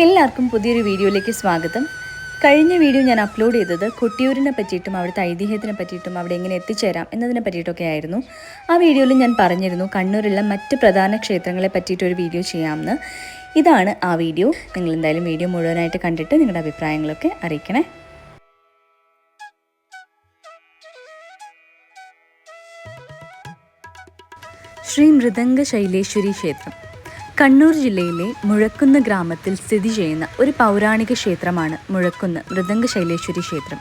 എല്ലാവർക്കും പുതിയൊരു വീഡിയോയിലേക്ക് സ്വാഗതം. കഴിഞ്ഞ വീഡിയോ ഞാൻ അപ്ലോഡ് ചെയ്തത് കൊട്ടിയൂരിനെ പറ്റിയിട്ടും അവിടുത്തെ ഐതിഹ്യത്തിനെ പറ്റിയിട്ടും അവിടെ എങ്ങനെ എത്തിച്ചേരാം എന്നതിനെ പറ്റിയിട്ടൊക്കെ ആയിരുന്നു. ആ വീഡിയോയിൽ ഞാൻ പറഞ്ഞിരുന്നു കണ്ണൂരിലുള്ള മറ്റ് പ്രധാന ക്ഷേത്രങ്ങളെ പറ്റിയിട്ടൊരു വീഡിയോ ചെയ്യാമെന്ന്. ഇതാണ് ആ വീഡിയോ. നിങ്ങൾ എന്തായാലും വീഡിയോ മുഴുവനായിട്ട് കണ്ടിട്ട് നിങ്ങളുടെ അഭിപ്രായങ്ങളൊക്കെ അറിയിക്കണേ. ശ്രീ മൃദംഗ ശൈലേശ്വരി ക്ഷേത്രം കണ്ണൂർ ജില്ലയിലെ മുഴക്കുന്ന് ഗ്രാമത്തിൽ സ്ഥിതി ചെയ്യുന്ന ഒരു പൗരാണിക ക്ഷേത്രമാണ് മുഴക്കുന്ന് മൃദംഗ ശൈലേശ്വരി ക്ഷേത്രം.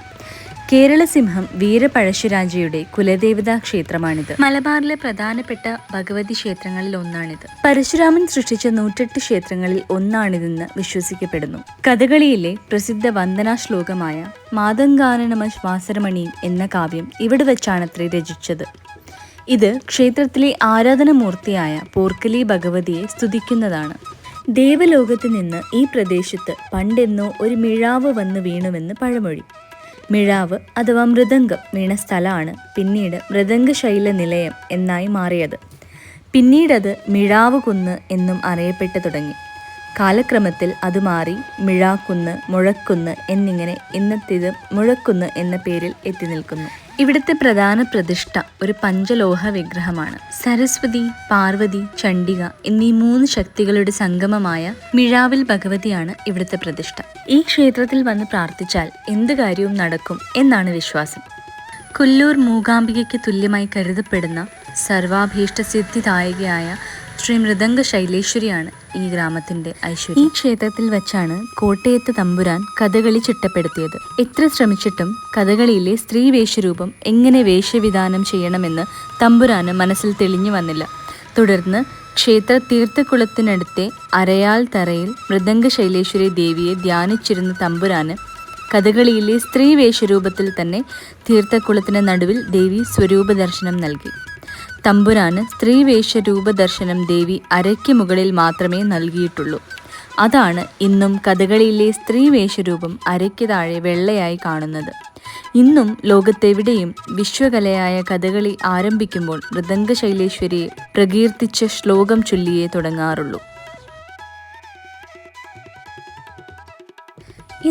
കേരള സിംഹം വീരപഴശുരാജയുടെ കുലദേവതാ ക്ഷേത്രമാണിത്. മലബാറിലെ പ്രധാനപ്പെട്ട ഭഗവതി ക്ഷേത്രങ്ങളിൽ ഒന്നാണിത്. പരശുരാമൻ സൃഷ്ടിച്ച 108 ക്ഷേത്രങ്ങളിൽ ഒന്നാണിതെന്ന് വിശ്വസിക്കപ്പെടുന്നു. കഥകളിയിലെ പ്രസിദ്ധ വന്ദനാ ശ്ലോകമായ മാതങ്കാനനമ വാസരമണിയും എന്ന കാവ്യം ഇവിടെ വെച്ചാണത്രേ രചിച്ചത്. ഇത് ക്ഷേത്രത്തിലെ ആരാധനമൂർത്തിയായ പോർക്കലി ഭഗവതിയെ സ്തുതിക്കുന്നതാണ്. ദേവലോകത്ത് നിന്ന് ഈ പ്രദേശത്ത് പണ്ടെന്നോ ഒരു മിഴാവ് വന്ന് വീണുവെന്ന് പഴമൊഴി. മിഴാവ് അഥവാ മൃദംഗം വീണ സ്ഥലമാണ് പിന്നീട് മൃദംഗശൈല നിലയം എന്നായി മാറിയത്. പിന്നീടത് മിഴാവ് കുന്ന് എന്നും അറിയപ്പെട്ടു തുടങ്ങി. കാലക്രമത്തിൽ അത് മാറി മിഴാക്കുന്ന്, മുഴക്കുന്ന് എന്നിങ്ങനെ ഇന്നത്തേത് മുഴക്കുന്ന് എന്ന പേരിൽ എത്തി നിൽക്കുന്നു. ഇവിടുത്തെ പ്രധാന പ്രതിഷ്ഠ ഒരു പഞ്ചലോഹ വിഗ്രഹമാണ്. സരസ്വതി, പാർവതി, ചണ്ഡിക എന്നീ 3 ശക്തികളുടെ സംഗമമായ മിഴാവിൽ ഭഗവതിയാണ് ഇവിടുത്തെ പ്രതിഷ്ഠ. ഈ ക്ഷേത്രത്തിൽ വന്ന് പ്രാർത്ഥിച്ചാൽ എന്ത് കാര്യവും നടക്കും എന്നാണ് വിശ്വാസം. കൊല്ലൂർ മൂകാംബികയ്ക്ക് തുല്യമായി കരുതപ്പെടുന്ന സർവാഭീഷ്ടസിദ്ധിദായകയായ ശ്രീ മൃദംഗ ശൈലേശ്വരിയാണ് ഈ ഗ്രാമത്തിന്റെ ഐശ്വര്യം. ഈ ക്ഷേത്രത്തിൽ വെച്ചാണ് കോട്ടയത്ത് തമ്പുരാൻ കഥകളി ചിട്ടപ്പെടുത്തിയത്. എത്ര ശ്രമിച്ചിട്ടും കഥകളിയിലെ സ്ത്രീ വേഷരൂപം എങ്ങനെ വേഷവിധാനം ചെയ്യണമെന്ന് തമ്പുരാന് മനസ്സിൽ തെളിഞ്ഞു വന്നില്ല. തുടർന്ന് ക്ഷേത്ര തീർത്ഥക്കുളത്തിനടുത്തെ അരയാൽ തറയിൽ മൃദംഗ ശൈലേശ്വരി ദേവിയെ ധ്യാനിച്ചിരുന്ന തമ്പുരാന് കഥകളിയിലെ സ്ത്രീ വേഷരൂപത്തിൽ തന്നെ തീർത്ഥക്കുളത്തിന് നടുവിൽ ദേവി സ്വരൂപ ദർശനം നൽകി. തമ്പുരാന് സ്ത്രീവേഷരൂപ ദർശനം ദേവി അരയ്ക്ക് മുകളിൽ മാത്രമേ നൽകിയിട്ടുള്ളൂ. അതാണ് ഇന്നും കഥകളിയിലെ സ്ത്രീവേഷരൂപം അരയ്ക്ക് താഴെ വെള്ളയായി കാണുന്നത്. ഇന്നും ലോകത്തെവിടെയും വിശ്വകലയായ കഥകളി ആരംഭിക്കുമ്പോൾ മൃദംഗ ശൈലേശ്വരിയെ പ്രകീർത്തിച്ച ശ്ലോകം ചൊല്ലിയേ തുടങ്ങാറുള്ളൂ.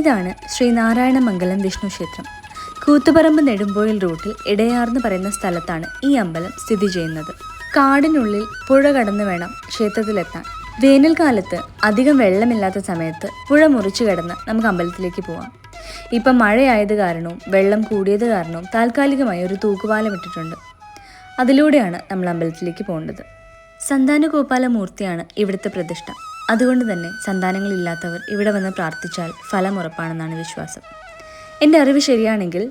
ഇതാണ് ശ്രീനാരായണമംഗലം വിഷ്ണു ക്ഷേത്രം. കൂത്തുപറമ്പ് നെടുമ്പോയിൽ റൂട്ടിൽ ഇടയാർന്ന് പറയുന്ന സ്ഥലത്താണ് ഈ അമ്പലം സ്ഥിതി ചെയ്യുന്നത്. കാടിനുള്ളിൽ പുഴ കടന്നു വേണം ക്ഷേത്രത്തിലെത്താൻ. വേനൽക്കാലത്ത് അധികം വെള്ളമില്ലാത്ത സമയത്ത് പുഴ മുറിച്ചു കടന്ന് നമുക്ക് അമ്പലത്തിലേക്ക് പോവാം. ഇപ്പം മഴയായത് കാരണവും വെള്ളം കൂടിയത് കാരണവും താൽക്കാലികമായി ഒരു തൂക്കുപാലം ഇട്ടിട്ടുണ്ട്. അതിലൂടെയാണ് നമ്മൾ അമ്പലത്തിലേക്ക് പോകേണ്ടത്. സന്താനഗോപാല മൂർത്തിയാണ് ഇവിടുത്തെ പ്രതിഷ്ഠ. അതുകൊണ്ട് തന്നെ സന്താനങ്ങളില്ലാത്തവർ ഇവിടെ വന്ന് പ്രാർത്ഥിച്ചാൽ ഫലം ഉറപ്പാണെന്നാണ് വിശ്വാസം. എൻ്റെ അറിവ് ശരിയാണെങ്കിൽ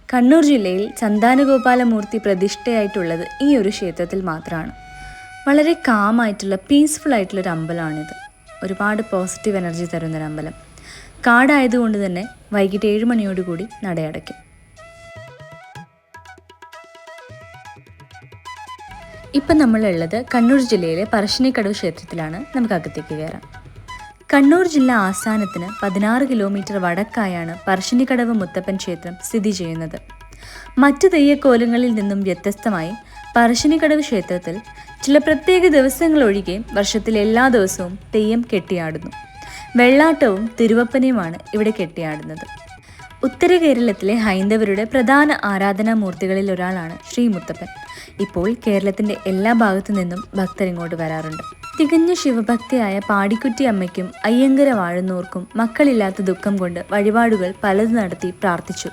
കണ്ണൂർ ജില്ലയിൽ സന്താനഗോപാലമൂർത്തി പ്രതിഷ്ഠയായിട്ടുള്ളത് ഈ ഒരു ക്ഷേത്രത്തിൽ മാത്രമാണ്. വളരെ കാമായിട്ടുള്ള പീസ്ഫുൾ ആയിട്ടുള്ളൊരു അമ്പലമാണിത്. ഒരുപാട് പോസിറ്റീവ് എനർജി തരുന്നൊരു അമ്പലം. കാടായതുകൊണ്ട് തന്നെ വൈകിട്ട് 7 മണിയോടുകൂടി നടയടയ്ക്കും. ഇപ്പം നമ്മളുള്ളത് കണ്ണൂർ ജില്ലയിലെ പറശ്ശിനിക്കടവ് ക്ഷേത്രത്തിലാണ്. നമുക്ക് അകത്തേക്ക് കയറാം. കണ്ണൂർ ജില്ലാ ആസ്ഥാനത്തിന് 16 കിലോമീറ്റർ വടക്കായാണ് പറശ്ശിനിക്കടവ് മുത്തപ്പൻ ക്ഷേത്രം സ്ഥിതി ചെയ്യുന്നത്. മറ്റു തെയ്യക്കോലങ്ങളിൽ നിന്നും വ്യത്യസ്തമായി പറശ്ശിനിക്കടവ് ക്ഷേത്രത്തിൽ ചില പ്രത്യേക ദിവസങ്ങൾ ഒഴികെ വർഷത്തിൽ എല്ലാ ദിവസവും തെയ്യം കെട്ടിയാടുന്നു. വെള്ളാട്ടവും തിരുവപ്പനയുമാണ് ഇവിടെ കെട്ടിയാടുന്നത്. ഉത്തര കേരളത്തിലെ ഹൈന്ദവരുടെ പ്രധാന ആരാധനാമൂർത്തികളിൽ ഒരാളാണ് ശ്രീ മുത്തപ്പൻ. ഇപ്പോൾ കേരളത്തിൻ്റെ എല്ലാ ഭാഗത്തു നിന്നും ഭക്തരിങ്ങോട്ട് വരാറുണ്ട്. തികഞ്ഞ ശിവഭക്തിയായ പാടിക്കുറ്റി അമ്മയ്ക്കും അയ്യങ്കര വാഴുന്നോർക്കും മക്കളില്ലാത്ത ദുഃഖം കൊണ്ട് വഴിപാടുകൾ പലത് നടത്തി പ്രാർത്ഥിച്ചു.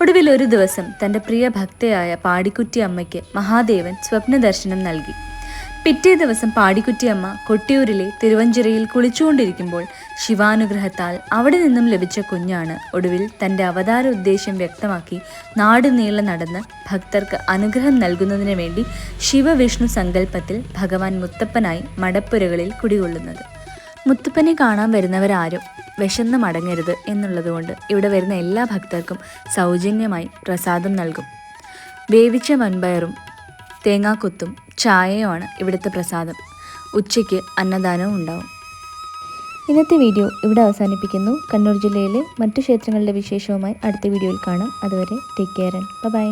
ഒടുവിൽ ഒരു ദിവസം തൻ്റെ പ്രിയ ഭക്തയായ പാടിക്കുറ്റി അമ്മയ്ക്ക് മഹാദേവൻ സ്വപ്ന ദർശനം നൽകി. പിറ്റേ ദിവസം പാടിക്കുറ്റിയമ്മ കൊട്ടിയൂരിലെ തിരുവഞ്ചിറയിൽ കുളിച്ചുകൊണ്ടിരിക്കുമ്പോൾ ശിവാനുഗ്രഹത്താൽ അവിടെ നിന്നും ലഭിച്ച കുഞ്ഞാണ് ഒടുവിൽ തൻ്റെ അവതാര ഉദ്ദേശം വ്യക്തമാക്കി നാടുനീളെ നടന്ന് ഭക്തർക്ക് അനുഗ്രഹം നൽകുന്നതിന് വേണ്ടി ശിവവിഷ്ണു സങ്കല്പത്തിൽ ഭഗവാൻ മുത്തപ്പനായി മടപ്പുരകളിൽ കുടികൊള്ളുന്നത്. മുത്തപ്പനെ കാണാൻ വരുന്നവരാരും വിശന്ന് മടങ്ങരുത് എന്നുള്ളതുകൊണ്ട് ഇവിടെ വരുന്ന എല്ലാ ഭക്തർക്കും സൗജന്യമായി പ്രസാദം നൽകും. വേവിച്ച വൻപയറും തേങ്ങാക്കൊത്തും ചായയുമാണ് ഇവിടുത്തെ പ്രസാദം. ഉച്ചയ്ക്ക് അന്നദാനവും ഉണ്ടാവും. ഇന്നത്തെ വീഡിയോ ഇവിടെ അവസാനിപ്പിക്കുന്നു. കണ്ണൂർ ജില്ലയിലെ മറ്റു ക്ഷേത്രങ്ങളുടെ വിശേഷവുമായി അടുത്ത വീഡിയോയിൽ കാണാം. അതുവരെ ടേക്ക് കെയർ ആൻഡ് ബൈ.